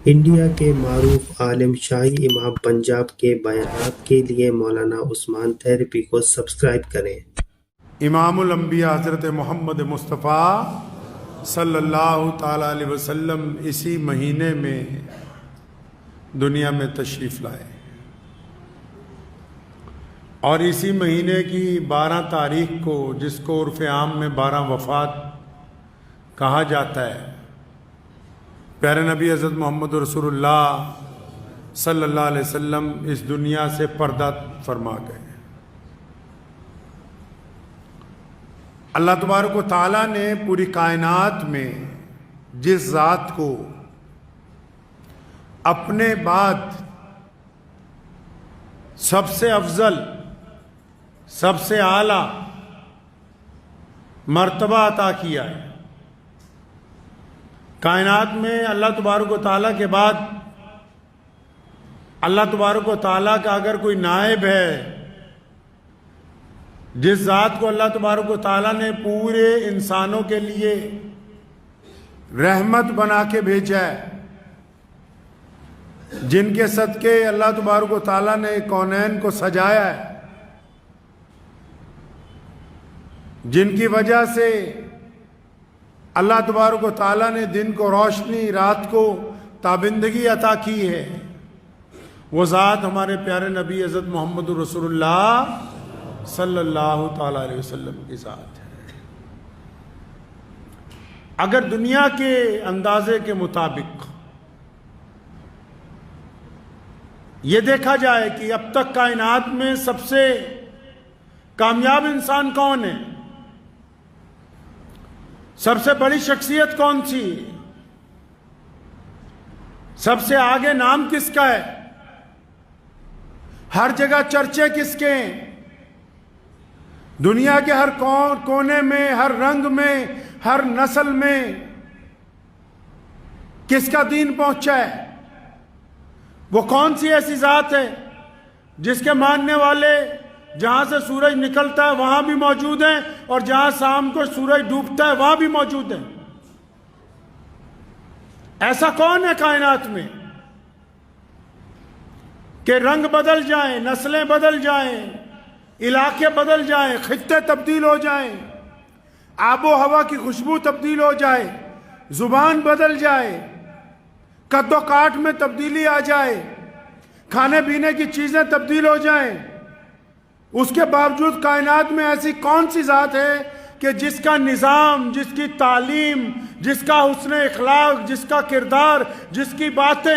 India کے معروف عالم شاہی امام پنجاب کے بیانات کے لیے مولانا عثمان تھیرپی کو سبسکرائب کریں۔ امام الانبیاء حضرت محمد مصطفیٰ صلی اللہ تعالیٰ علیہ وسلم اسی مہینے میں دنیا میں تشریف لائے اور اسی مہینے کی 12 تاریخ کو، جس کو عرف عام میں 12 وفات کہا جاتا ہے، پیارے نبی حضرت محمد رسول اللہ صلی اللہ علیہ وسلم اس دنیا سے پردہ فرما گئے۔ اللہ تبارک و تعالیٰ نے پوری کائنات میں جس ذات کو اپنے بعد سب سے افضل، سب سے اعلیٰ مرتبہ عطا کیا ہے، کائنات میں اللہ تبارک و تعالیٰ کے بعد اللہ تبارک و تعالیٰ کا اگر کوئی نائب ہے، جس ذات کو اللہ تبارک و تعالیٰ نے پورے انسانوں کے لیے رحمت بنا کے بھیجا ہے، جن کے صدقے اللہ تبارک و تعالیٰ نے کونین کو سجایا ہے، جن کی وجہ سے اللہ تبارک و تعالیٰ نے دن کو روشنی، رات کو تابندگی عطا کی ہے، وہ ذات ہمارے پیارے نبی حضرت محمد رسول اللہ صلی اللہ تعالیٰ علیہ وسلم کی ذات ہے۔ اگر دنیا کے اندازے کے مطابق یہ دیکھا جائے کہ اب تک کائنات میں سب سے کامیاب انسان کون ہے، سب سے بڑی شخصیت کون سی، سب سے آگے نام کس کا ہے، ہر جگہ چرچے کس کے ہیں، دنیا کے ہر کونے میں، ہر رنگ میں، ہر نسل میں کس کا دین پہنچا ہے، وہ کون سی ایسی ذات ہے جس کے ماننے والے جہاں سے سورج نکلتا ہے وہاں بھی موجود ہیں اور جہاں شام کو سورج ڈوبتا ہے وہاں بھی موجود ہیں؟ ایسا کون ہے کائنات میں کہ رنگ بدل جائیں، نسلیں بدل جائیں، علاقے بدل جائیں، خطے تبدیل ہو جائیں، آب و ہوا کی خوشبو تبدیل ہو جائے، زبان بدل جائے، قد و کاٹ میں تبدیلی آ جائے، کھانے پینے کی چیزیں تبدیل ہو جائیں، اس کے باوجود کائنات میں ایسی کون سی ذات ہے کہ جس کا نظام، جس کی تعلیم، جس کا حسن اخلاق، جس کا کردار، جس کی باتیں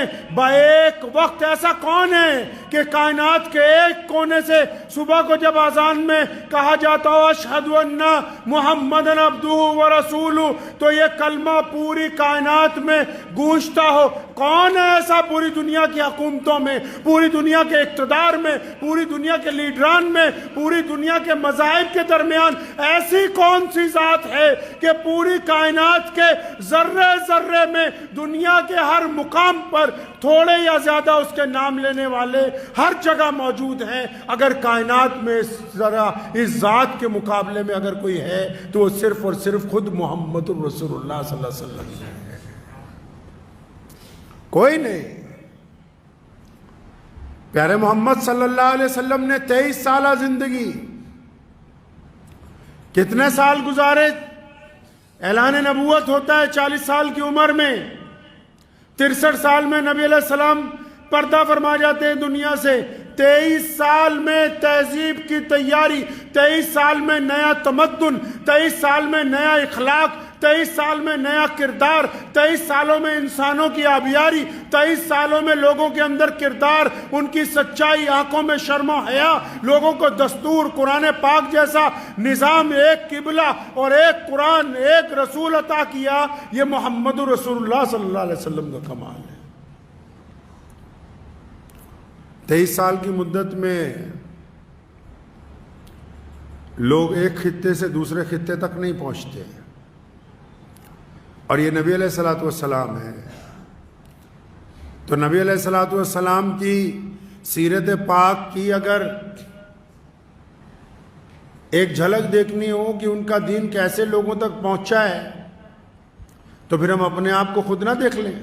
ایک وقت ایسا کون ہے کہ کائنات کے ایک کونے سے صبح کو جب اذان میں کہا جاتا ہو اشہد ان محمد عبدہ و رسولہ، تو یہ کلمہ پوری کائنات میں گونجتا ہو؟ کون ہے ایسا پوری دنیا کی حکومتوں میں، پوری دنیا کے اقتدار میں، پوری دنیا کے لیڈران میں، پوری دنیا کے مذاہب کے درمیان ایسی کون سی ذات ہے کہ پوری کائنات کے ذرے ذرے میں، دنیا کے ہر مقام پر تھوڑے یا زیادہ اس کے نام لینے والے ہر جگہ موجود ہیں؟ اگر کائنات میں ذرا اس ذات کے مقابلے میں اگر کوئی ہے تو وہ صرف اور صرف خود محمد رسول اللہ صلی اللہ علیہ وسلم ہے، کوئی نہیں۔ پیارے محمد صلی اللہ علیہ وسلم نے 23 سالہ زندگی، کتنے سال گزارے؟ اعلان نبوت ہوتا ہے 40 سال کی عمر میں، 63 سال میں نبی علیہ السلام پردہ فرما جاتے ہیں دنیا سے، 23 سال میں تہذیب کی تیاری، 23 سال میں نیا تمدن، 23 سال میں نیا اخلاق، 23 سال میں نیا کردار، 23 سالوں میں انسانوں کی آبیاری، 23 سالوں میں لوگوں کے اندر کردار، ان کی سچائی، آنکھوں میں شرم و حیا، لوگوں کو دستور، قرآن پاک جیسا نظام، ایک قبلہ اور ایک قرآن، ایک رسول عطا کیا۔ یہ محمد رسول اللہ صلی اللہ علیہ وسلم کا کمال ہے۔ 23 سال کی مدت میں لوگ ایک خطے سے دوسرے خطے تک نہیں پہنچتے، اور یہ نبی علیہ السلام ہے۔ تو نبی علیہ السلام کی سیرت پاک کی اگر ایک جھلک دیکھنی ہو کہ ان کا دین کیسے لوگوں تک پہنچا ہے، تو پھر ہم اپنے آپ کو خود نہ دیکھ لیں۔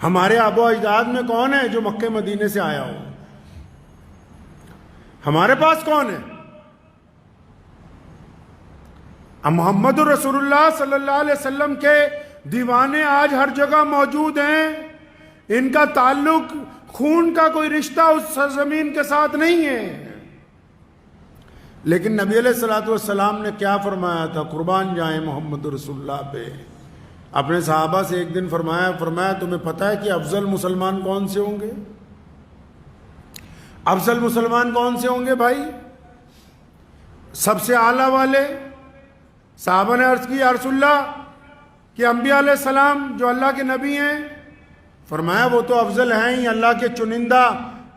ہمارے آبا و اجداد میں کون ہے جو مکہ مدینے سے آیا ہو؟ ہمارے پاس کون ہے؟ محمد رسول اللہ صلی اللہ علیہ وسلم کے دیوانے آج ہر جگہ موجود ہیں. ان کا تعلق خون کا کوئی رشتہ اس سرزمین کے ساتھ نہیں ہے. لیکن نبی علیہ الصلوۃ والسلام نے کیا فرمایا تھا؟ قربان جائیں محمد رسول اللہ پہ. اپنے صحابہ سے ایک دن فرمایا تمہیں پتہ ہے کہ افضل مسلمان کون سے ہوں گے؟ افضل مسلمان کون سے ہوں گے بھائی؟ سب سے اعلیٰ والے. صحابہ نے عرض کی یا رسول اللہ کہ انبیاء علیہ السلام جو اللہ کے نبی ہیں. فرمایا وہ تو افضل ہیں ہی، اللہ کے چنندہ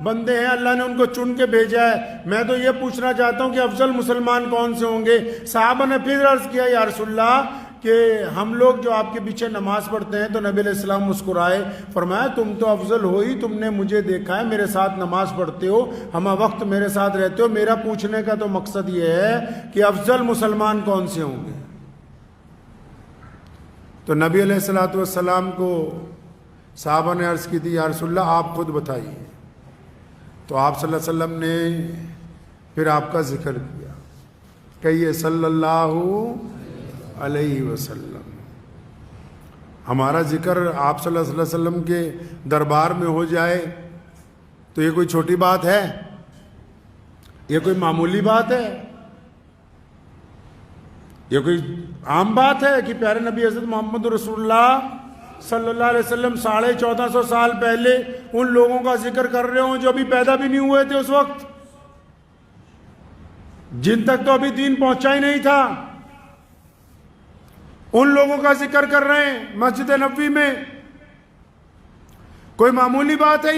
بندے ہیں، اللہ نے ان کو چن کے بھیجا ہے. میں تو یہ پوچھنا چاہتا ہوں کہ افضل مسلمان کون سے ہوں گے؟ صحابہ نے پھر عرض کیا یا رسول اللہ کہ ہم لوگ جو آپ کے پیچھے نماز پڑھتے ہیں. تو نبی علیہ السلام مسکرائے. فرمایا تم تو افضل ہو ہی، تم نے مجھے دیکھا ہے میرے ساتھ نماز پڑھتے ہو، ہمہ وقت میرے ساتھ رہتے ہو. میرا پوچھنے کا تو مقصد یہ ہے کہ افضل مسلمان کون سے ہوں گے؟ تو نبی علیہ الصلوۃ والسلام کو صحابہ نے عرض کی تھی یا رسول اللہ آپ خود بتائیے. تو آپ صلی اللہ علیہ وسلم نے پھر آپ کا ذکر کیا. کہیے صلی اللہ علیہ وسلم. ہمارا ذکر آپ صلی اللہ علیہ وسلم کے دربار میں ہو جائے تو یہ کوئی چھوٹی بات ہے؟ یہ کوئی معمولی بات ہے؟ یہ کوئی عام بات ہے کہ پیارے نبی حضرت محمد رسول اللہ صلی اللہ علیہ وسلم 1450 سال پہلے ان لوگوں کا ذکر کر رہے ہوں جو ابھی پیدا بھی نہیں ہوئے تھے اس وقت، جن تک تو ابھی دین پہنچا ہی نہیں تھا. ان لوگوں کا ذکر کر رہے ہیں مسجد نبوی میں. کوئی معمولی بات ہے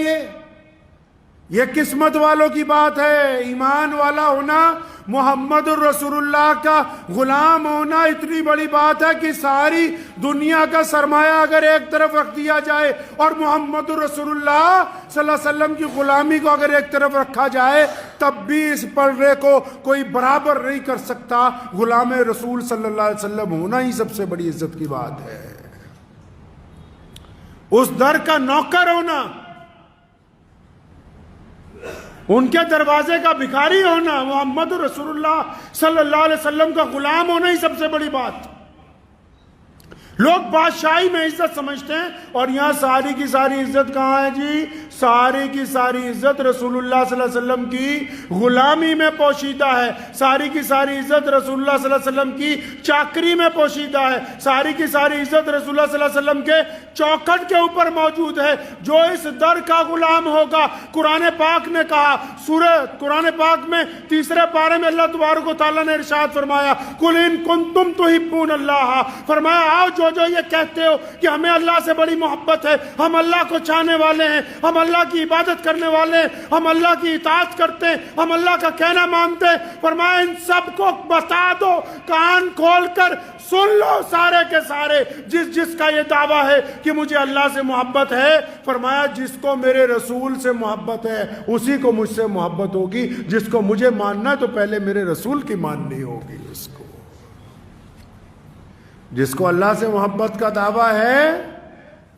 یہ قسمت والوں کی بات ہے. ایمان والا ہونا، محمد الرسول اللہ کا غلام ہونا اتنی بڑی بات ہے کہ ساری دنیا کا سرمایہ اگر ایک طرف رکھ دیا جائے اور محمد الرسول اللہ صلی اللہ علیہ وسلم کی غلامی کو اگر ایک طرف رکھا جائے تب بھی اس پلڑے کو کوئی برابر نہیں کر سکتا. غلام رسول صلی اللہ علیہ وسلم ہونا ہی سب سے بڑی عزت کی بات ہے. اس در کا نوکر ہونا، ان کے دروازے کا بھکاری ہونا، محمد رسول اللہ صلی اللہ علیہ وسلم کا غلام ہونا ہی سب سے بڑی بات. لوگ بادشاہی میں عزت سمجھتے ہیں اور یہاں ساری کی ساری عزت کہاں ہے جی؟ ساری کی ساری عزت رسول اللہ صلی اللہ علیہ وسلم کی غلامی میں پوشیدہ ہے. ساری کی ساری عزت رسول اللہ صلی اللہ علیہ وسلم کی چاکری میں پوشیدہ ہے. ساری کی ساری عزت رسول اللہ صلی اللہ علیہ وسلم کے چوکھٹ کے اوپر موجود ہے. جو اس در کا غلام ہوگا، قرآن پاک نے کہا، سورہ قرآن پاک میں 3 پارے میں اللہ تبارک و تعالیٰ نے ارشاد فرمایا قُلْ إِن كُنتُمْ تُحِبُّونَ اللَّهَ. فرمایا آؤ جو یہ کہتے ہو کہ ہمیں اللہ سے بڑی محبت ہے، ہم اللہ کو چاہنے والے ہیں، ہم اللہ کی عبادت کرنے والے ہیں، ہم اللہ کی اطاعت کرتے ہیں، ہم اللہ کا کہنا مانتے ہیں. فرمایا ان سب کو بتا دو، کان کھول کر سن لو سارے کے سارے، جس کا یہ دعویٰ ہے کہ مجھے اللہ سے محبت ہے. فرمایا جس کو میرے رسول سے محبت ہے اسی کو مجھ سے محبت ہوگی. جس کو مجھے ماننا تو پہلے میرے رسول کی ماننی ہوگی. اس کو جس کو اللہ سے محبت کا دعویٰ ہے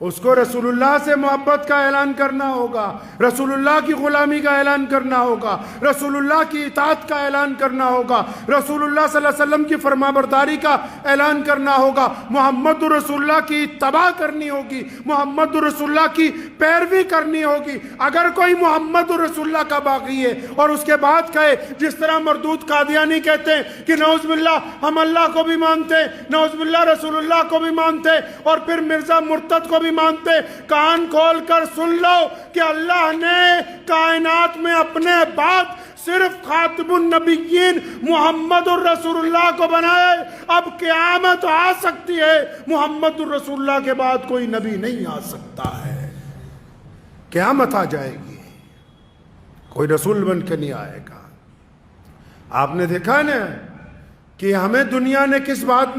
اس کو رسول اللہ سے محبت کا اعلان کرنا ہوگا، رسول اللہ کی غلامی کا اعلان کرنا ہوگا، رسول اللہ کی اطاعت کا اعلان کرنا ہوگا، رسول اللہ صلی اللہ علیہ وسلم کی فرمانبرداری کا اعلان کرنا ہوگا، محمد رسول اللہ کی اتباع کرنی ہوگی، محمد رسول اللہ کی پیروی کرنی ہوگی. اگر کوئی محمد رسول اللہ کا باغی ہے اور اس کے بعد کہے جس طرح مردود قادیانی کہتے ہیں کہ نعوذ باللہ ہم اللہ کو بھی مانتے ہیں، نعوذ باللہ رسول اللہ کو بھی مانتے ہیں اور پھر مرزا مرتد کو بھی مانتے، کان کھول کر سن لو کہ اللہ نے کائنات میں اپنے بعد صرف خاتم النبیین محمد الرسول اللہ کو بنایا ہے. اب قیامت آ سکتی ہے، محمد الرسول اللہ کے بعد کوئی نبی نہیں آ سکتا ہے. قیامت آ جائے گی، کوئی رسول بن کے نہیں آئے گا. آپ نے دیکھا نا کہ ہمیں دنیا نے کس بات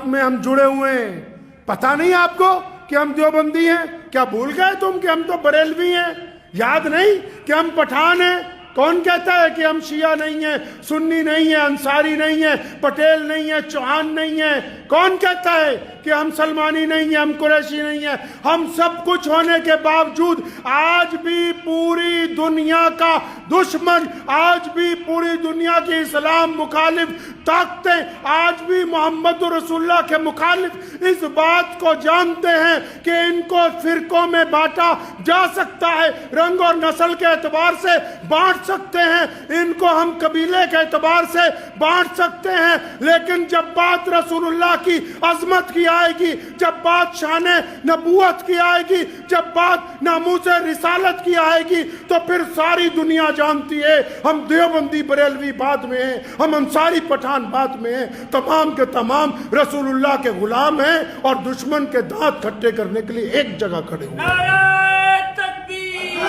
میں ہم جڑے ہوئے ہیں. پتہ نہیں آپ کو کہ ہم دیوبندی ہیں؟ کیا بھول گئے تم کہ ہم تو بریلوی ہیں؟ یاد نہیں کہ ہم پٹھان ہیں؟ کون کہتا ہے کہ ہم شیعہ نہیں ہیں، سنی نہیں ہیں، انصاری نہیں ہیں، پٹیل نہیں ہیں، چوہان نہیں ہیں؟ کون کہتا ہے کہ ہم سلمانی نہیں ہیں، ہم قریشی نہیں ہیں؟ ہم سب کچھ ہونے کے باوجود آج بھی پوری دنیا کا دشمن، آج بھی پوری دنیا کی اسلام مخالف طاقتیں آج بھی محمد رسول اللہ کے مخالف اس بات کو جانتے ہیں کہ ان کو فرقوں میں بانٹا جا سکتا ہے، رنگ اور نسل کے اعتبار سے بانٹ سکتے ہیں، ان کو ہم قبیلے کے اعتبار سے بانٹ سکتے ہیں، لیکن جب بات رسول اللہ کی عظمت کی آئے گی، جب بات شان نبوت کی آئے گی، جب بات ناموس رسالت کی آئے گی، تو پھر ساری دنیا جانتی ہے ہم دیوبندی بریلوی بات میں ہیں، ہم انصاری پٹھان بات میں ہیں، تمام کے تمام رسول اللہ کے غلام ہیں اور دشمن کے دانت کھٹے کرنے کے لیے ایک جگہ کھڑے ہوئے ہیں۔ نعرہ تکبیر،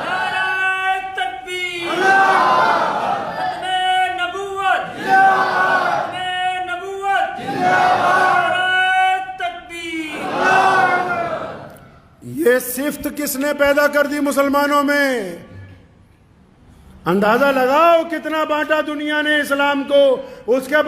نعرہ تکبیر، ختم نبوت، ختم نبوت، نعرہ تکبیر۔ یہ صفت کس نے پیدا کر دی مسلمانوں میں؟ اندازہ لگاؤ کتنا بانٹا دنیا نے اسلام کو، اس کے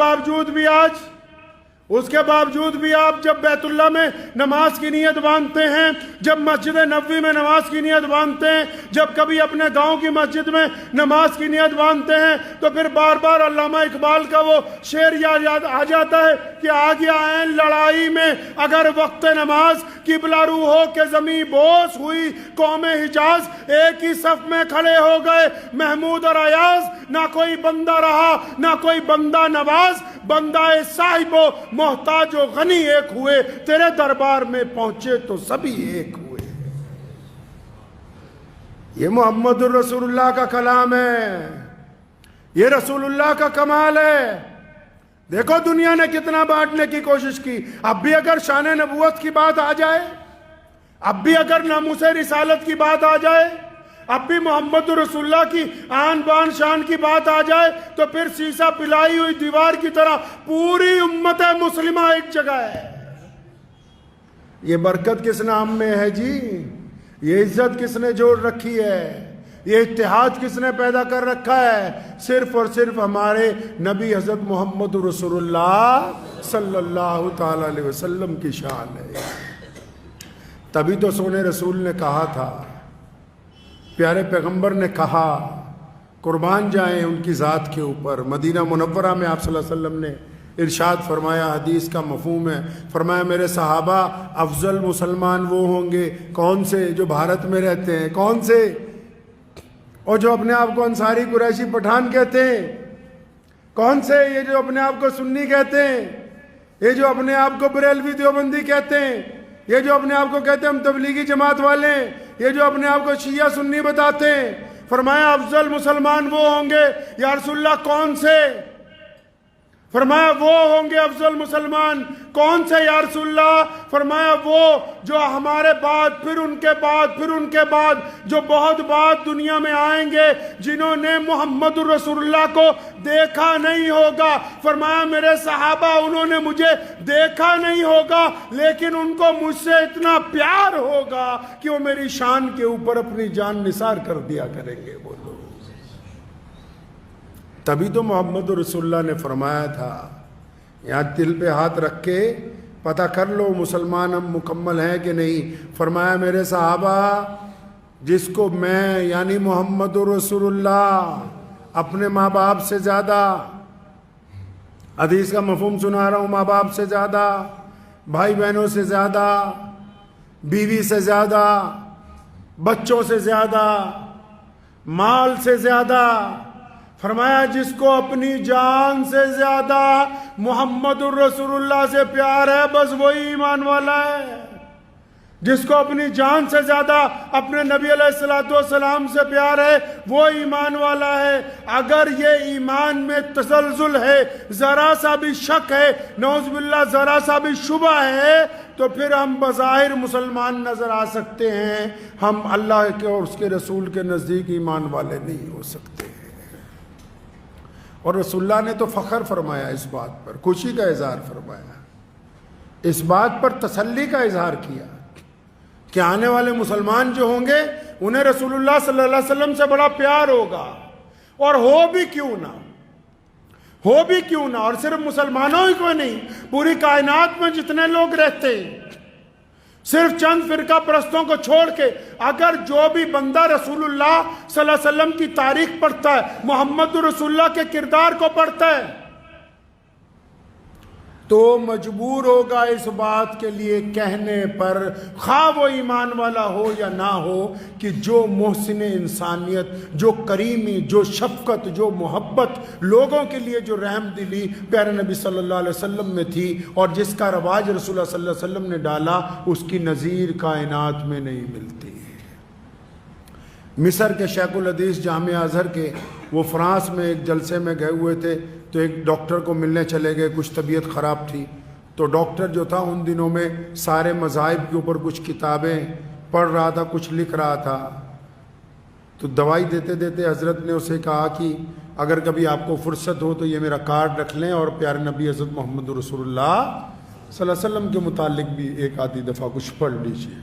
باوجود بھی آپ جب بیت اللہ میں نماز کی نیت باندھتے ہیں، جب مسجد نبوی میں نماز کی نیت باندھتے ہیں، جب کبھی اپنے گاؤں کی مسجد میں نماز کی نیت باندھتے ہیں، تو پھر بار بار علامہ اقبال کا وہ شعر یاد آ جاتا ہے کہ آ گیا عین لڑائی میں اگر وقت نماز، قبلہ رو ہو کے زمیں بوس ہوئی قوم حجاز، ایک ہی صف میں کھڑے ہو گئے محمود اور ایاز، نہ کوئی بندہ رہا نہ کوئی بندہ نواز، بندہ صاحب و محتاج و غنی ایک ہوئے، تیرے دربار میں پہنچے تو سبھی ایک ہوئے۔ یہ محمد الرسول اللہ کا کلام ہے، یہ رسول اللہ کا کمال ہے۔ دیکھو دنیا نے کتنا بانٹنے کی کوشش کی، اب بھی اگر شان نبوت کی بات آ جائے، اب بھی اگر ناموس رسالت کی بات آ جائے، اب بھی محمد رسول اللہ کی آن بان شان کی بات آ جائے، تو پھر سیسا پلائی ہوئی دیوار کی طرح پوری امت مسلمہ ایک جگہ ہے۔ یہ برکت کس نام میں ہے جی؟ یہ عزت کس نے جوڑ رکھی ہے؟ یہ اتحاد کس نے پیدا کر رکھا ہے؟ صرف اور صرف ہمارے نبی حضرت محمد رسول اللہ صلی اللہ تعالی علیہ وسلم کی شان ہے۔ تبھی تو سونے رسول نے کہا تھا، پیارے پیغمبر نے کہا، قربان جائیں ان کی ذات کے اوپر۔ مدینہ منورہ میں آپ صلی اللہ علیہ وسلم نے ارشاد فرمایا، حدیث کا مفہوم ہے، فرمایا میرے صحابہ افضل مسلمان وہ ہوں گے، کون سے؟ جو بھارت میں رہتے ہیں۔ کون سے؟ اور جو اپنے آپ کو انصاری قریشی پٹھان کہتے ہیں۔ کون سے؟ یہ جو اپنے آپ کو سنی کہتے ہیں، یہ جو اپنے آپ کو بریلوی دیوبندی کہتے ہیں، یہ جو اپنے آپ کو کہتے ہیں ہم تبلیغی جماعت والے ہیں، یہ جو اپنے آپ کو شیعہ سنی بتاتے ہیں۔ فرمایا افضل مسلمان وہ ہوں گے۔ یا رسول اللہ کون سے؟ فرمایا وہ ہوں گے افضل مسلمان۔ کون سے یا رسول اللہ؟ فرمایا وہ جو ہمارے بعد، پھر ان کے بعد، پھر ان کے بعد، جو بہت بعد دنیا میں آئیں گے، جنہوں نے محمد رسول اللہ کو دیکھا نہیں ہوگا۔ فرمایا میرے صحابہ انہوں نے مجھے دیکھا نہیں ہوگا، لیکن ان کو مجھ سے اتنا پیار ہوگا کہ وہ میری شان کے اوپر اپنی جان نثار کر دیا کریں گے وہ لوگ۔ تبھی تو محمد رسول اللہ نے فرمایا تھا، یہاں دل پہ ہاتھ رکھ کے پتہ کر لو مسلمان ہم مکمل ہیں کہ نہیں۔ فرمایا میرے صحابہ جس کو میں یعنی محمد رسول اللہ اپنے ماں باپ سے زیادہ، حدیث کا مفہوم سنا رہا ہوں، ماں باپ سے زیادہ، بھائی بہنوں سے زیادہ، بیوی سے زیادہ، بچوں سے زیادہ، مال سے زیادہ، فرمایا جس کو اپنی جان سے زیادہ محمد الرسول اللہ سے پیار ہے بس وہی ایمان والا ہے۔ جس کو اپنی جان سے زیادہ اپنے نبی علیہ السلام سے پیار ہے وہ ایمان والا ہے۔ اگر یہ ایمان میں تزلزل ہے، ذرا سا بھی شک ہے، نعوذ باللہ ذرا سا بھی شبہ ہے، تو پھر ہم بظاہر مسلمان نظر آ سکتے ہیں، ہم اللہ کے اور اس کے رسول کے نزدیک ایمان والے نہیں ہو سکتے۔ اور رسول اللہ نے تو فخر فرمایا اس بات پر، خوشی کا اظہار فرمایا، اس بات پر تسلی کا اظہار کیا کہ آنے والے مسلمان جو ہوں گے انہیں رسول اللہ صلی اللہ علیہ وسلم سے بڑا پیار ہوگا، اور ہو بھی کیوں نہ، ہو بھی کیوں نہ، اور صرف مسلمانوں ہی کو نہیں، پوری کائنات میں جتنے لوگ رہتے ہیں، صرف چند فرقہ پرستوں کو چھوڑ کے اگر جو بھی بندہ رسول اللہ صلی اللہ علیہ وسلم کی تاریخ پڑھتا ہے، محمد رسول اللہ کے کردار کو پڑھتا ہے، تو مجبور ہوگا اس بات کے لیے کہنے پر، خواہ وہ ایمان والا ہو یا نہ ہو، کہ جو محسن انسانیت، جو کریمی، جو شفقت، جو محبت، لوگوں کے لیے جو رحم دلی پیارے نبی صلی اللہ علیہ وسلم میں تھی، اور جس کا رواج رسول اللہ صلی اللہ علیہ وسلم نے ڈالا، اس کی نظیر کائنات میں نہیں ملتی۔ مصر کے شیخ الحدیث جامعہ ازہر کے، وہ فرانس میں ایک جلسے میں گئے ہوئے تھے، تو ایک ڈاکٹر کو ملنے چلے گئے، کچھ طبیعت خراب تھی، تو ڈاکٹر جو تھا ان دنوں میں سارے مذاہب کے اوپر کچھ کتابیں پڑھ رہا تھا، کچھ لکھ رہا تھا، تو دوائی دیتے دیتے حضرت نے اسے کہا کہ اگر کبھی آپ کو فرصت ہو تو یہ میرا کارڈ رکھ لیں، اور پیارے نبی حضرت محمد رسول اللہ صلی اللہ علیہ وسلم کے متعلق بھی ایک آدھی دفعہ کچھ پڑھ لیجیے۔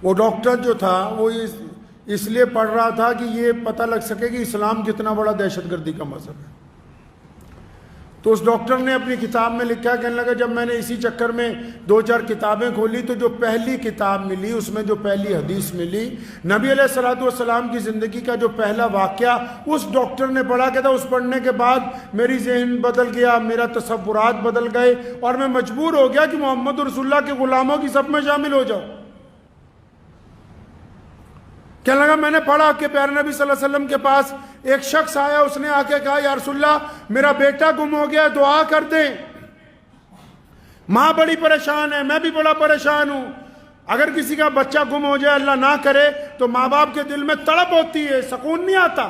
وہ ڈاکٹر جو تھا وہ اس لیے پڑھ رہا تھا کہ یہ پتہ لگ سکے کہ اسلام کتنا بڑا دہشت گردی کا مذہب ہے۔ تو اس ڈاکٹر نے اپنی کتاب میں لکھا، کہنے لگا جب میں نے اسی چکر میں 2-4 کتابیں کھولی تو جو پہلی کتاب ملی، اس میں جو پہلی حدیث ملی، نبی علیہ الصلوۃ والسلام کی زندگی کا جو پہلا واقعہ اس ڈاکٹر نے پڑھا، کہتا اس پڑھنے کے بعد میری ذہن بدل گیا، میرا تصورات بدل گئے، اور میں مجبور ہو گیا کہ محمد رسول اللہ کے غلاموں کی صف میں شامل ہو جاؤ۔ کہنے لگا میں نے پڑھا کہ پیارے نبی صلی اللہ علیہ وسلم کے پاس ایک شخص آیا، اس نے آ کے کہا یا رسول اللہ میرا بیٹا گم ہو گیا، دعا کر دیں، ماں بڑی پریشان ہے، میں بھی بڑا پریشان ہوں، اگر کسی کا بچہ گم ہو جائے اللہ نہ کرے تو ماں باپ کے دل میں تڑپ ہوتی ہے، سکون نہیں آتا،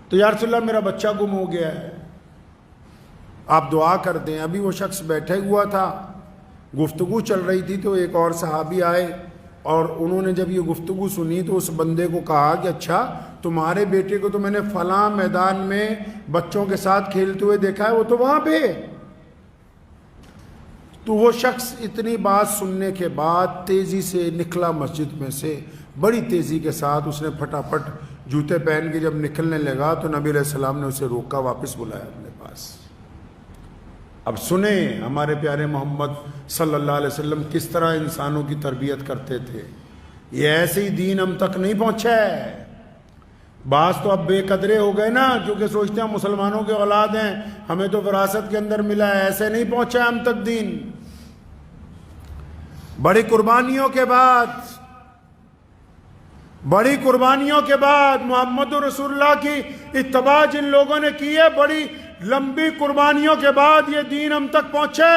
تو یا رسول اللہ میرا بچہ گم ہو گیا ہے، آپ دعا کر دیں۔ ابھی وہ شخص بیٹھے ہوا تھا، گفتگو چل رہی تھی، تو ایک اور صحابی آئے، اور انہوں نے جب یہ گفتگو سنی تو اس بندے کو کہا کہ اچھا تمہارے بیٹے کو تو میں نے فلاں میدان میں بچوں کے ساتھ کھیلتے ہوئے دیکھا ہے، وہ تو وہاں پہ۔ تو وہ شخص اتنی بات سننے کے بعد تیزی سے نکلا مسجد میں سے، بڑی تیزی کے ساتھ اس نے پھٹافٹ جوتے پہن کے جب نکلنے لگا تو نبی علیہ السلام نے اسے روکا، واپس بلایا اپنے پاس۔ اب سنیں ہمارے پیارے محمد صلی اللہ علیہ وسلم کس طرح انسانوں کی تربیت کرتے تھے۔ یہ ایسے ہی دین ہم تک نہیں پہنچا ہے، بعض تو اب بے قدرے ہو گئے نا، کیونکہ سوچتے ہیں مسلمانوں کے اولاد ہیں، ہمیں تو وراثت کے اندر ملا ہے، ایسے نہیں پہنچا ہم تک دین۔ بڑی قربانیوں کے بعد محمد رسول اللہ کی اتباع جن لوگوں نے کی ہے، بڑی لمبی قربانیوں کے بعد یہ دین ہم تک پہنچے،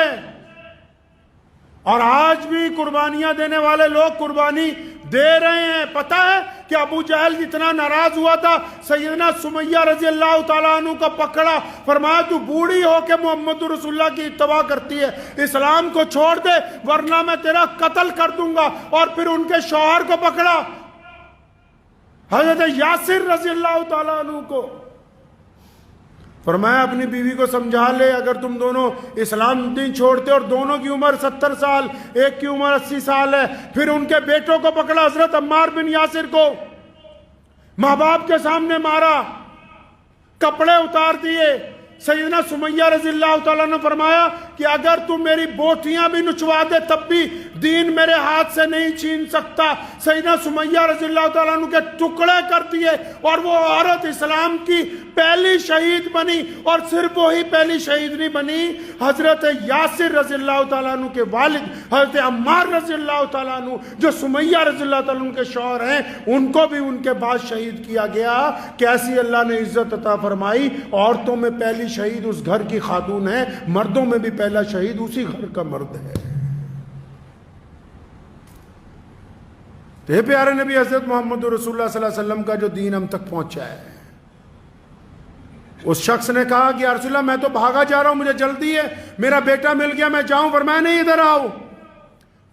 اور آج بھی قربانیاں دینے والے لوگ قربانی دے رہے ہیں۔ پتہ ہے کہ ابو جہل جتنا ناراض ہوا تھا، سیدنا سمیہ رضی اللہ تعالیٰ عنہ کو پکڑا، فرمایا تو بوڑھی ہو کے محمد رسول اللہ کی اتباع کرتی ہے، اسلام کو چھوڑ دے ورنہ میں تیرا قتل کر دوں گا۔ اور پھر ان کے شوہر کو پکڑا، حضرت یاسر رضی اللہ تعالیٰ عنہ کو، فرمایا اپنی بیوی کو سمجھا لے، اگر تم دونوں اسلام نہیں چھوڑتے، اور دونوں کی عمر 70 سال، ایک کی عمر 80 سال ہے۔ پھر ان کے بیٹوں کو پکڑا، حضرت عمار بن یاسر کو ماں باپ کے سامنے مارا، کپڑے اتار دیے۔ سیدنا سمیہ رضی اللہ تعالیٰ نے فرمایا کہ اگر تم میری بوٹیاں بھی نچوا دے تب بھی دین میرے ہاتھ سے نہیں چھین سکتا۔ سیدنا سمیہ رضی اللہ تعالیٰ عنہ کے ٹکڑے کر دیے، اور وہ عورت اسلام کی پہلی شہید بنی، اور صرف وہی پہلی شہید نہیں بنی، حضرت یاسر رضی اللہ تعالیٰ عنہ کے والد حضرت عمار رضی اللہ تعالیٰ عنہ جو سمیہ رضی اللہ تعالیٰ عنہ کے شوہر ہیں، ان کو بھی ان کے بعد شہید کیا گیا۔ کیسی اللہ نے عزت عطا فرمائی، عورتوں میں پہلی شہید اس گھر کی خاتون ہے، مردوں میں بھی پہلا شہید اسی گھر کا مرد ہے۔ تو یہ پیارے نبی حضرت محمد رسول اللہ صلی اللہ علیہ وسلم کا جو دین ہم تک پہنچا ہے۔ اس شخص نے کہا کہ یا رسول اللہ میں تو بھاگا جا رہا ہوں، مجھے جلدی ہے، میرا بیٹا مل گیا، میں جاؤں، فرمایا نہیں ادھر آؤ،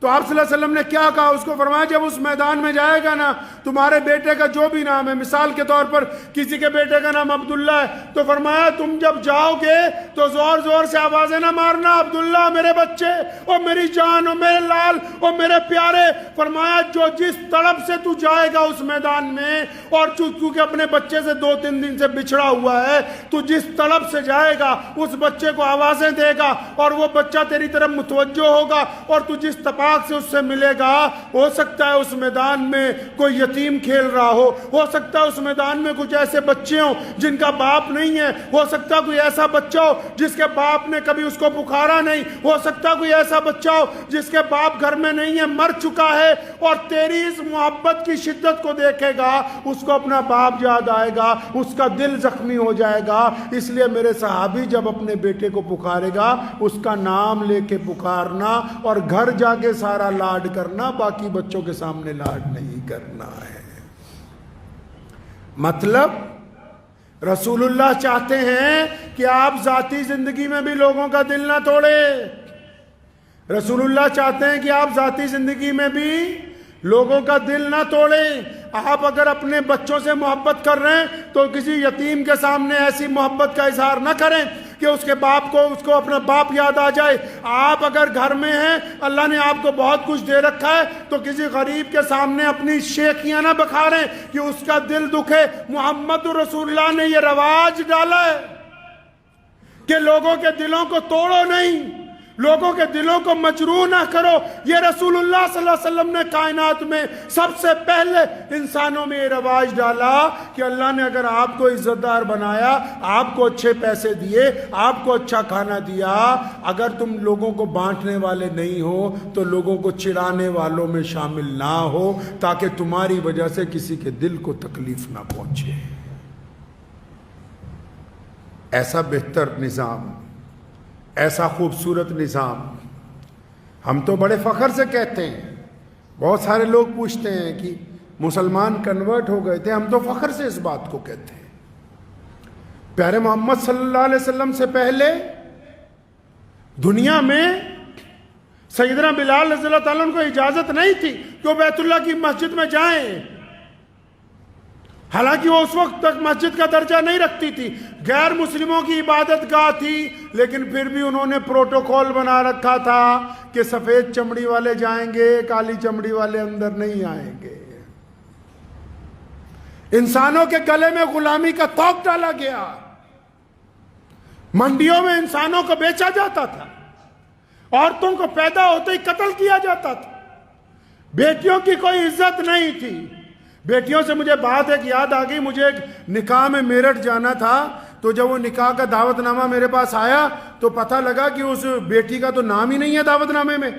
تو آپ صلی اللہ علیہ وسلم نے کیا کہا؟ اس کو فرمایا جب اس میدان میں جائے گا نا، تمہارے بیٹے کا جو بھی نام ہے، مثال کے طور پر کسی کے بیٹے کا نام عبداللہ ہے، تو فرمایا تم جب جاؤ گے تو زور زور سے آوازیں نہ مارنا، عبداللہ میرے بچے، اور میری جان، اور میرے لال، اور میرے پیارے۔ فرمایا جو جس طرف سے تو جائے گا اس میدان میں، اور چونکہ اپنے بچے سے 2-3 دن سے بچھڑا ہوا ہے، تو جس طرف سے جائے گا اس بچے کو آوازیں دے گا، اور وہ بچہ تیری طرف متوجہ ہوگا، اور تو جس طباق سے اس سے ملے گا، ہو سکتا ہے اس میدان میں کوئی یتیم کھیل رہا ہو سکتا ہے اس میدان میں کچھ ایسے بچے ہوں جن کا باپ نہیں ہے، ہو سکتا ہے کوئی ایسا بچہ ہو جس کے باپ نے کبھی اس کو پکارا نہیں، ہو سکتا ہے کوئی ایسا بچہ ہو جس کے باپ گھر میں نہیں ہے، مر چکا ہے، اور تیری اس محبت کی شدت کو دیکھے گا، اس کو اپنا باپ یاد آئے گا، اس کا دل زخمی ہو جائے گا۔ اس لیے میرے صحابی جب اپنے بیٹے کو پکارے گا اس کا نام لے کے پکارنا، اور گھر جا کے سارا لاڈ کرنا، باقی بچوں کے سامنے لاڈ نہیں کرنا ہے۔ مطلب رسول اللہ چاہتے ہیں کہ آپ ذاتی زندگی میں بھی لوگوں کا دل نہ توڑے۔ رسول اللہ چاہتے ہیں کہ آپ ذاتی زندگی میں بھی لوگوں کا دل نہ توڑیں۔ آپ اگر اپنے بچوں سے محبت کر رہے ہیں تو کسی یتیم کے سامنے ایسی محبت کا اظہار نہ کریں کہ اس کے باپ کو، اس کو اپنا باپ یاد آ جائے۔ آپ اگر گھر میں ہیں، اللہ نے آپ کو بہت کچھ دے رکھا ہے، تو کسی غریب کے سامنے اپنی شیخیاں نہ بکھاریں کہ اس کا دل دکھے۔ محمد رسول اللہ نے یہ رواج ڈالا ہے کہ لوگوں کے دلوں کو توڑو نہیں، لوگوں کے دلوں کو مجروح نہ کرو۔ یہ رسول اللہ صلی اللہ علیہ وسلم نے کائنات میں سب سے پہلے انسانوں میں یہ رواج ڈالا کہ اللہ نے اگر آپ کو عزت دار بنایا، آپ کو اچھے پیسے دیے، آپ کو اچھا کھانا دیا، اگر تم لوگوں کو بانٹنے والے نہیں ہو تو لوگوں کو چڑھانے والوں میں شامل نہ ہو، تاکہ تمہاری وجہ سے کسی کے دل کو تکلیف نہ پہنچے۔ ایسا بہتر نظام، ایسا خوبصورت نظام ہم تو بڑے فخر سے کہتے ہیں۔ بہت سارے لوگ پوچھتے ہیں کہ مسلمان کنورٹ ہو گئے تھے، ہم تو فخر سے اس بات کو کہتے ہیں۔ پیارے محمد صلی اللہ علیہ وسلم سے پہلے دنیا میں سیدنا بلال رضی اللہ تعالیٰ عنہ کو اجازت نہیں تھی کہ وہ بیت اللہ کی مسجد میں جائیں، حالانکہ وہ اس وقت تک مسجد کا درجہ نہیں رکھتی تھی، غیر مسلموں کی عبادت گاہ تھی، لیکن پھر بھی انہوں نے پروٹوکول بنا رکھا تھا کہ سفید چمڑی والے جائیں گے، کالی چمڑی والے اندر نہیں آئیں گے۔ انسانوں کے گلے میں غلامی کا طوق ڈالا گیا، منڈیوں میں انسانوں کو بیچا جاتا تھا، عورتوں کو پیدا ہوتے ہی قتل کیا جاتا تھا، بیٹیوں کی کوئی عزت نہیں تھی۔ بیٹیوں سے مجھے بات ایک یاد آ گئی، مجھے ایک نکاح میں میرٹھ جانا تھا، تو جب وہ نکاح کا دعوت نامہ میرے پاس آیا تو پتہ لگا کہ اس بیٹی کا تو نام ہی نہیں ہے دعوت نامے میں۔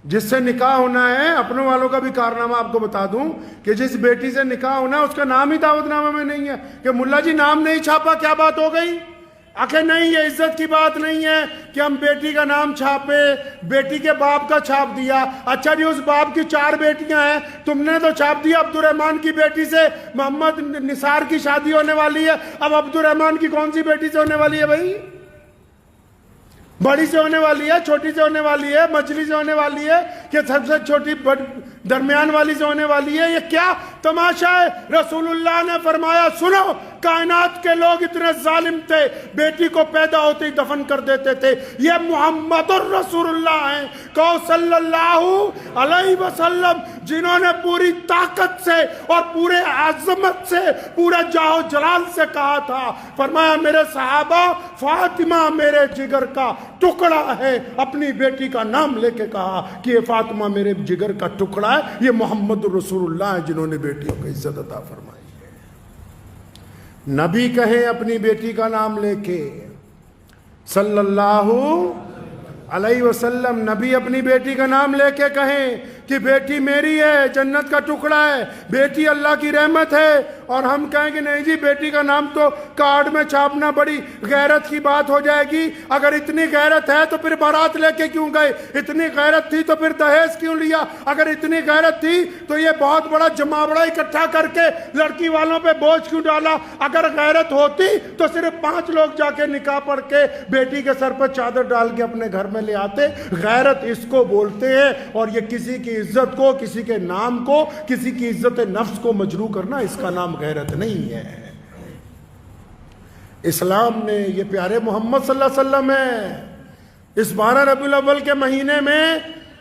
جس سے نکاح ہونا ہے، اپنے والوں کا بھی کارنامہ آپ کو بتا دوں کہ جس بیٹی سے نکاح ہونا ہے اس کا نام ہی دعوت نامے میں نہیں ہے، کہ ملا جی نام نہیں چھاپا، کیا بات ہو گئی؟ آخر نہیں، یہ عزت کی بات نہیں ہے کہ ہم بیٹی کا نام چھاپے، بیٹی کے باپ کا چھاپ دیا۔ اچھا جی، اس باپ کی 4 بیٹیاں ہیں، تم نے تو چھاپ دیا عبد الرحمن کی بیٹی سے محمد نثار کی شادی ہونے والی ہے، اب عبد الرحمن کی کون سی بیٹی سے ہونے والی ہے بھائی؟ بڑی سے ہونے والی ہے، چھوٹی سے ہونے والی ہے، مچھلی سے ہونے والی ہے، کہ سب سے چھوٹی درمیان والی سے ہونے والی ہے؟ یہ کیا تماشا ہے؟ رسول اللہ نے فرمایا سنو، کائنات کے لوگ اتنے ظالم تھے، بیٹی کو پیدا ہوتے ہی دفن کر دیتے تھے، یہ محمد الرسول اللہ ہیں، کہو صلی اللہ علیہ وسلم، جنہوں نے پوری طاقت سے اور پورے عظمت سے، پورے جاہ و جلال سے کہا تھا، فرمایا میرے صحابہ، فاطمہ میرے جگر کا ٹکڑا ہے، اپنی بیٹی کا نام لے کے کہا کہ یہ فاطمہ میرے جگر کا ٹکڑا ہے۔ یہ محمد رسول اللہ ہیں جنہوں نے بیٹیوں کو عزت عطا فرمائی ہے۔ نبی کہیں اپنی بیٹی کا نام لے کے، صلی اللہ علیہ وسلم، نبی اپنی بیٹی کا نام لے کے کہیں کہ بیٹی میری ہے، جنت کا ٹکڑا ہے، بیٹی اللہ کی رحمت ہے، اور ہم کہیں کہ نہیں جی بیٹی کا نام تو کارڈ میں چھاپنا بڑی غیرت کی بات ہو جائے گی. اگر اتنی غیرت ہے تو پھر بارات لے کے کیوں گئے؟ اتنی غیرت تھی تو پھر دہیج کیوں لیا؟ اگر اتنی غیرت تھی تو یہ بہت بڑا جماوڑا اکٹھا کر کے لڑکی والوں پہ بوجھ کیوں ڈالا؟ اگر غیرت ہوتی تو صرف 5 لوگ جا کے نکاح پڑھ کے بیٹی کے سر پر چادر ڈال کے اپنے گھر میں لے آتے. غیرت اس کو بولتے ہیں. اور یہ کسی کی عزت کو، کسی کے نام کو، کسی کی عزت نفس کو مجروح کرنا، اس کا نام غیرت نہیں ہے. اسلام نے، یہ پیارے محمد صلی اللہ علیہ وسلم ہے. اس 12 ربیع الاول کے مہینے میں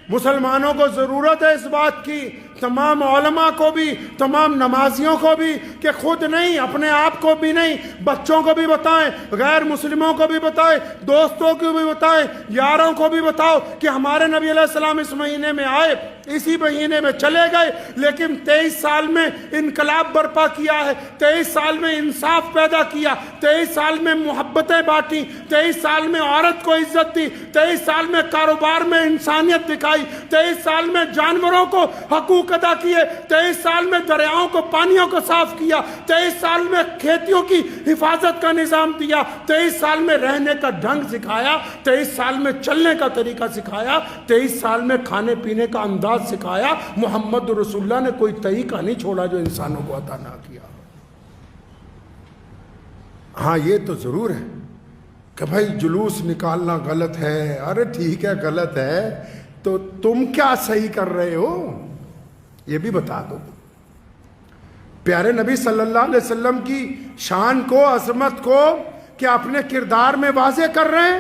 مسلمانوں کو ضرورت ہے اس بات کی، تمام علماء کو بھی، تمام نمازیوں کو بھی، کہ خود نہیں، اپنے آپ کو بھی نہیں، بچوں کو بھی بتائیں، غیر مسلموں کو بھی بتائیں، دوستوں کو بھی بتائیں، یاروں کو بھی بتاؤ کہ ہمارے نبی علیہ السلام اس مہینے میں آئے، اسی مہینے میں چلے گئے، لیکن 23 سال میں انقلاب برپا کیا ہے، 23 سال میں انصاف پیدا کیا، 23 سال میں محبتیں بانٹی، 23 سال میں عورت کو عزت دی، 23 سال میں کاروبار میں انسانیت دکھائی، 23 سال میں جانوروں کو حقوق ادا کیے، 23 سال میں دریاؤں کو، پانیوں کو صاف کیا، 23 سال میں کھیتیوں کی حفاظت کا نظام دیا، 23 سال میں رہنے کا ڈھنگ سکھایا، 23 سال میں چلنے کا طریقہ سکھایا، 23 سال میں کھانے پینے کا انداز سکھایا. محمد رسول اللہ نے کوئی طریقہ نہیں چھوڑا جو انسانوں کو عطا نہ کیا. ہاں یہ تو ضرور ہے کہ بھائی جلوس نکالنا غلط ہے. ارے ٹھیک ہے غلط ہے، تو تم کیا صحیح کر رہے ہو یہ بھی بتا دو. پیارے نبی صلی اللہ علیہ وسلم کی شان کو، عظمت کو کیا اپنے کردار میں واضح کر رہے ہیں؟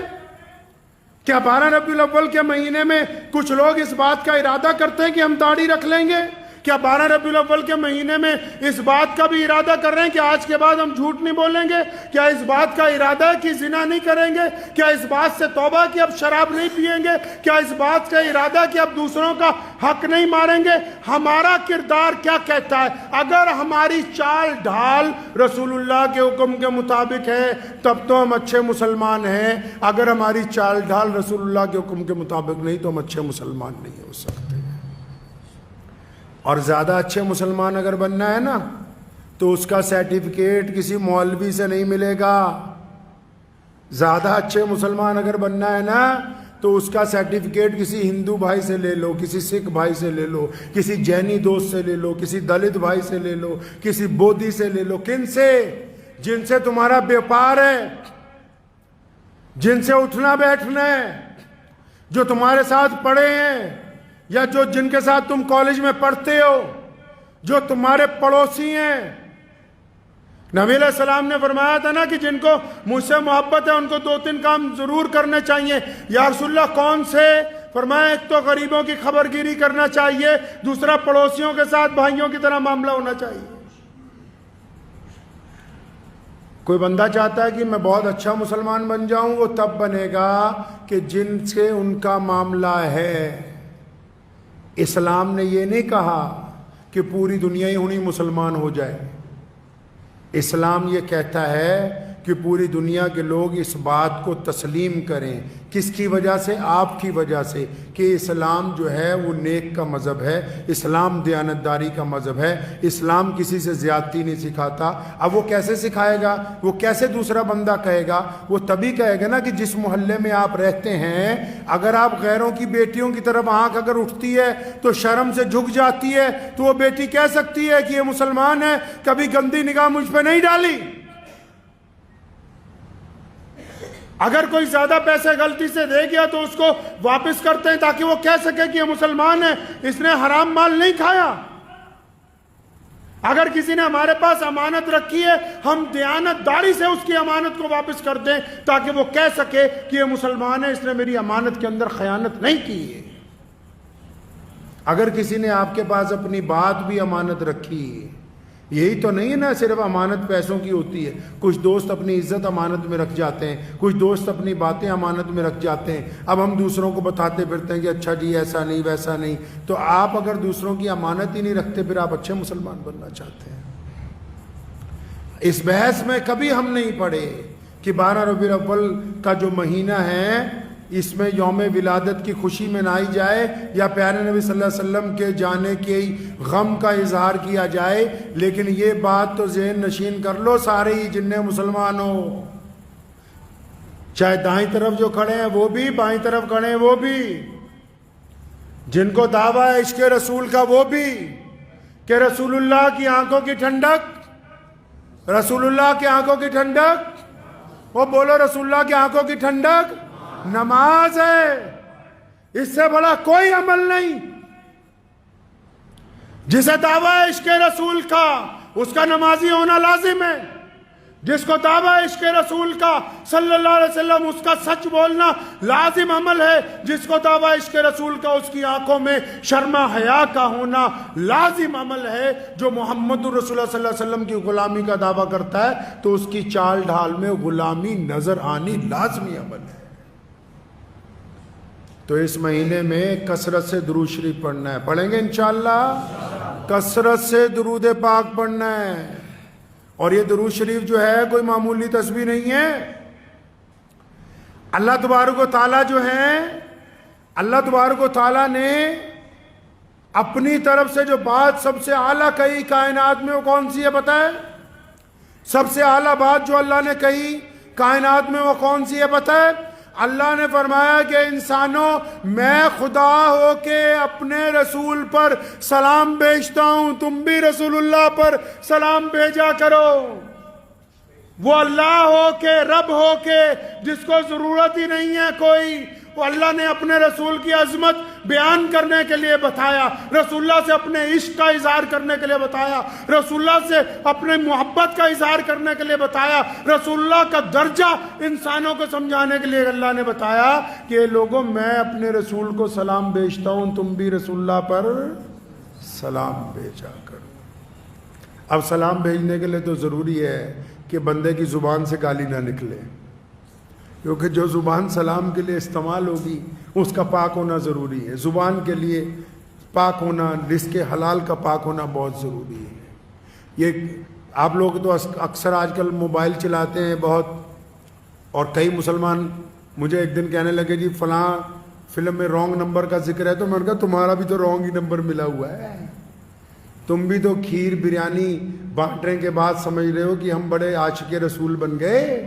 کیا 12 ربیع الاول کے مہینے میں کچھ لوگ اس بات کا ارادہ کرتے ہیں کہ ہم داڑھی رکھ لیں گے؟ کیا 12 ربیع الاول کے مہینے میں اس بات کا بھی ارادہ کر رہے ہیں کہ آج کے بعد ہم جھوٹ نہیں بولیں گے؟ کیا اس بات کا ارادہ ہے کہ زنا نہیں کریں گے؟ کیا اس بات سے توبہ کہ اب شراب نہیں پئیں گے؟ کیا اس بات کا ارادہ کہ اب دوسروں کا حق نہیں ماریں گے؟ ہمارا کردار کیا کہتا ہے؟ اگر ہماری چال ڈھال رسول اللہ کے حکم کے مطابق ہے تب تو ہم اچھے مسلمان ہیں. اگر ہماری چال ڈھال رسول اللہ کے حکم کے مطابق نہیں تو ہم اچھے مسلمان نہیں ہو سکتے. اور زیادہ اچھے مسلمان اگر بننا ہے نا تو اس کا سرٹیفکیٹ کسی مولوی سے نہیں ملے گا. زیادہ اچھے مسلمان اگر بننا ہے نا تو اس کا سرٹیفکیٹ کسی ہندو بھائی سے لے لو، کسی سکھ بھائی سے لے لو، کسی جینی دوست سے لے لو، کسی دلت بھائی سے لے لو، کسی بودھی سے لے لو. کن سے؟ جن سے تمہارا بیپار ہے، جن سے اٹھنا بیٹھنا ہے، جو تمہارے ساتھ پڑھے ہیں یا جو جن کے ساتھ تم کالج میں پڑھتے ہو، جو تمہارے پڑوسی ہیں. نبی علیہ السلام نے فرمایا تھا نا کہ جن کو مجھ سے محبت ہے ان کو 2-3 کام ضرور کرنے چاہیے. یا رسول اللہ کون سے؟ فرمایا ایک تو غریبوں کی خبر گیری کرنا چاہیے، دوسرا پڑوسیوں کے ساتھ بھائیوں کی طرح معاملہ ہونا چاہیے. کوئی بندہ چاہتا ہے کہ میں بہت اچھا مسلمان بن جاؤں، وہ تب بنے گا کہ جن سے ان کا معاملہ ہے. اسلام نے یہ نہیں کہا کہ پوری دنیا ہی ہونی مسلمان ہو جائے. اسلام یہ کہتا ہے کہ پوری دنیا کے لوگ اس بات کو تسلیم کریں. کس کی وجہ سے؟ آپ کی وجہ سے، کہ اسلام جو ہے وہ نیک کا مذہب ہے، اسلام دیانتداری کا مذہب ہے، اسلام کسی سے زیادتی نہیں سکھاتا. اب وہ کیسے سکھائے گا؟ وہ کیسے دوسرا بندہ کہے گا؟ وہ تبھی کہے گا نا کہ جس محلے میں آپ رہتے ہیں اگر آپ غیروں کی بیٹیوں کی طرف آنکھ اگر اٹھتی ہے تو شرم سے جھک جاتی ہے تو وہ بیٹی کہہ سکتی ہے کہ یہ مسلمان ہے، کبھی گندی نگاہ مجھ پہ نہیں ڈالی. اگر کوئی زیادہ پیسے غلطی سے دے گیا تو اس کو واپس کرتے ہیں تاکہ وہ کہہ سکے کہ یہ مسلمان ہے، اس نے حرام مال نہیں کھایا. اگر کسی نے ہمارے پاس امانت رکھی ہے ہم دیانتداری سے اس کی امانت کو واپس کر دیں تاکہ وہ کہہ سکے کہ یہ مسلمان ہے، اس نے میری امانت کے اندر خیانت نہیں کی ہے. اگر کسی نے آپ کے پاس اپنی بات بھی امانت رکھی، یہی تو نہیں ہے نا صرف امانت پیسوں کی ہوتی ہے. کچھ دوست اپنی عزت امانت میں رکھ جاتے ہیں، کچھ دوست اپنی باتیں امانت میں رکھ جاتے ہیں. اب ہم دوسروں کو بتاتے پھرتے ہیں کہ اچھا جی ایسا نہیں ویسا نہیں. تو آپ اگر دوسروں کی امانت ہی نہیں رکھتے پھر آپ اچھے مسلمان بننا چاہتے ہیں. اس بحث میں کبھی ہم نہیں پڑے کہ 12 ربیع الاول کا جو مہینہ ہے اس میں یوم ولادت کی خوشی منائی جائے یا پیارے نبی صلی اللہ علیہ وسلم کے جانے کے غم کا اظہار کیا جائے، لیکن یہ بات تو ذہن نشین کر لو سارے ہی جنہیں مسلمان ہو، چاہے دائیں طرف جو کھڑے ہیں وہ بھی، بائیں طرف کھڑے ہیں وہ بھی، جن کو دعویٰ ہے عشق رسول کا وہ بھی، کہ رسول اللہ کی آنکھوں کی ٹھنڈک، رسول اللہ کی آنکھوں کی ٹھنڈک، وہ بولو رسول اللہ کی آنکھوں کی ٹھنڈک نماز ہے، اس سے بڑا کوئی عمل نہیں۔ جسے دعویٰ ہے عشق رسول کا اس کا نمازی ہونا لازم ہے، جس کو دعویٰ ہے عشق رسول کا صلی اللہ علیہ وسلم اس کا سچ بولنا لازم عمل ہے، جس کو دعویٰ عشق رسول کا اس کی آنکھوں میں شرم حیا کا ہونا لازم عمل ہے۔ جو محمد رسول اللہ صلی اللہ علیہ وسلم کی غلامی کا دعویٰ کرتا ہے تو اس کی چال ڈھال میں غلامی نظر آنی لازمی عمل ہے۔ تو اس مہینے میں کثرت سے درود شریف پڑھنا ہے، پڑھیں گے انشاءاللہ، کثرت سے درود پاک پڑھنا ہے۔ اور یہ درود شریف جو ہے کوئی معمولی تسبیح نہیں ہے۔ اللہ تبارک و تعالیٰ جو ہیں، اللہ تبارک و تعالیٰ نے اپنی طرف سے جو بات سب سے اعلیٰ کہی کائنات میں وہ کون سی ہے پتہ ہے؟ سب سے اعلیٰ بات جو اللہ نے کہی کائنات میں وہ کون سی ہے پتہ ہے؟ اللہ نے فرمایا کہ انسانوں میں خدا ہو کے اپنے رسول پر سلام بھیجتا ہوں، تم بھی رسول اللہ پر سلام بھیجا کرو۔ وہ اللہ ہو کے، رب ہو کے، جس کو ضرورت ہی نہیں ہے کوئی، وہ اللہ نے اپنے رسول کی عظمت بیان کرنے کے لیے بتایا، رسول اللہ سے اپنے عشق کا اظہار کرنے کے لیے بتایا، رسول اللہ سے اپنے محبت کا اظہار کرنے کے لیے بتایا، رسول اللہ کا درجہ انسانوں کو سمجھانے کے لیے اللہ نے بتایا کہ لوگوں میں اپنے رسول کو سلام بھیجتا ہوں، تم بھی رسول اللہ پر سلام بھیجا کرو۔ اب سلام بھیجنے کے لیے تو ضروری ہے کہ بندے کی زبان سے گالی نہ نکلے، کیونکہ جو زبان سلام کے لیے استعمال ہوگی اس کا پاک ہونا ضروری ہے۔ زبان کے لیے پاک ہونا، رزق حلال کا پاک ہونا بہت ضروری ہے۔ یہ آپ لوگ تو اکثر آج کل موبائل چلاتے ہیں بہت، اور کئی مسلمان مجھے ایک دن کہنے لگے جی فلاں فلم میں رانگ نمبر کا ذکر ہے، تو میں نے کہا تمہارا بھی تو رانگ ہی نمبر ملا ہوا ہے، تم بھی تو کھیر بریانی بانٹنے کے بعد سمجھ رہے ہو کہ ہم بڑے عاشق رسول بن گئے۔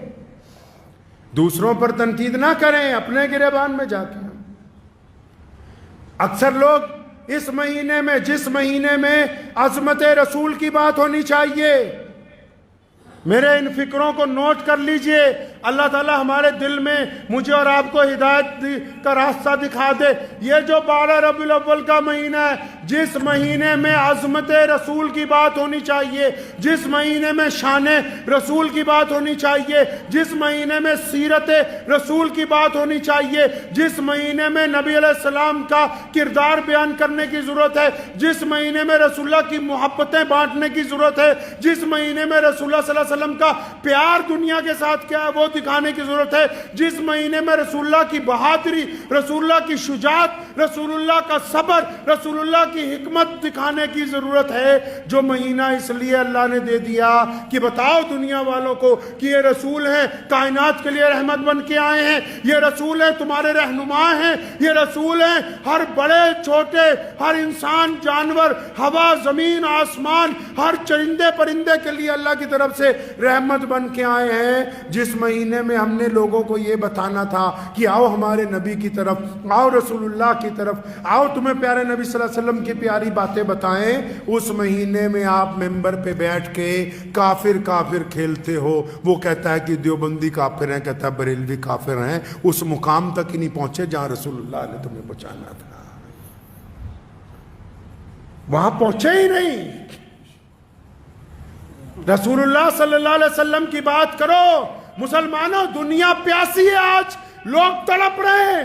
دوسروں پر تنقید نہ کریں، اپنے گریبان میں جا کے۔ اکثر لوگ اس مہینے میں، جس مہینے میں عظمت رسول کی بات ہونی چاہیے، میرے ان فکروں کو نوٹ کر لیجئے، اللہ تعالی ہمارے دل میں مجھے اور آپ کو ہدایت کا راستہ دکھا دے۔ یہ جو 12 ربیع الاول کا مہینہ ہے، جس مہینے میں عظمت رسول کی بات ہونی چاہیے، جس مہینے میں شان رسول کی بات ہونی چاہیے، جس مہینے میں سیرت رسول کی بات ہونی چاہیے، جس مہینے میں نبی علیہ السلام کا کردار بیان کرنے کی ضرورت ہے، جس مہینے میں رسول اللہ کی محبتیں بانٹنے کی ضرورت ہے، جس مہینے میں رسول اللہ صلی اللہ علیہ وسلم کا پیار دنیا کے ساتھ کیا ہے وہ دکھانے کی ضرورت ہے، جس مہینے میں رسول اللہ کی بہادری، رسول اللہ کی شجاعت، رسول اللہ کا صبر، رسول اللہ کی حکمت دکھانے کی ضرورت ہے۔ جو مہینہ اس لیے اللہ نے دے دیا کہ بتاؤ دنیا والوں کو کہ یہ رسول ہیں، کائنات کے لیے رحمت بن کے آئے ہیں، یہ رسول ہیں، تمہارے رہنما ہیں، یہ رسول ہیں، ہر بڑے چھوٹے، ہر انسان، جانور، ہوا، زمین، آسمان، ہر چرندے پرندے کے لیے اللہ کی طرف سے رحمت بن کے آئے ہیں۔ جس مہینے میں ہم نے لوگوں کو یہ بتانا تھا کہ آؤ ہمارے نبی کی طرف، آؤ رسول اللہ کی طرف، آؤ تمہیں پیارے نبی صلی اللہ علیہ وسلم کی پیاری باتیں بتائیں، اس مہینے میں آپ ممبر پہ بیٹھ کے کافر کافر کھیلتے ہو۔ وہ کہتا ہے کہ دیوبندی کافر ہیں، کہتا ہے بریلوی کافر ہیں، اس مقام تک ہی نہیں پہنچے جہاں رسول اللہ نے تمہیں پہنچانا تھا، وہاں پہنچے ہی نہیں۔ رسول اللہ صلی اللہ علیہ وسلم کی بات کرو۔ مسلمانوں، دنیا پیاسی ہے، آج لوگ تڑپ رہے ہیں،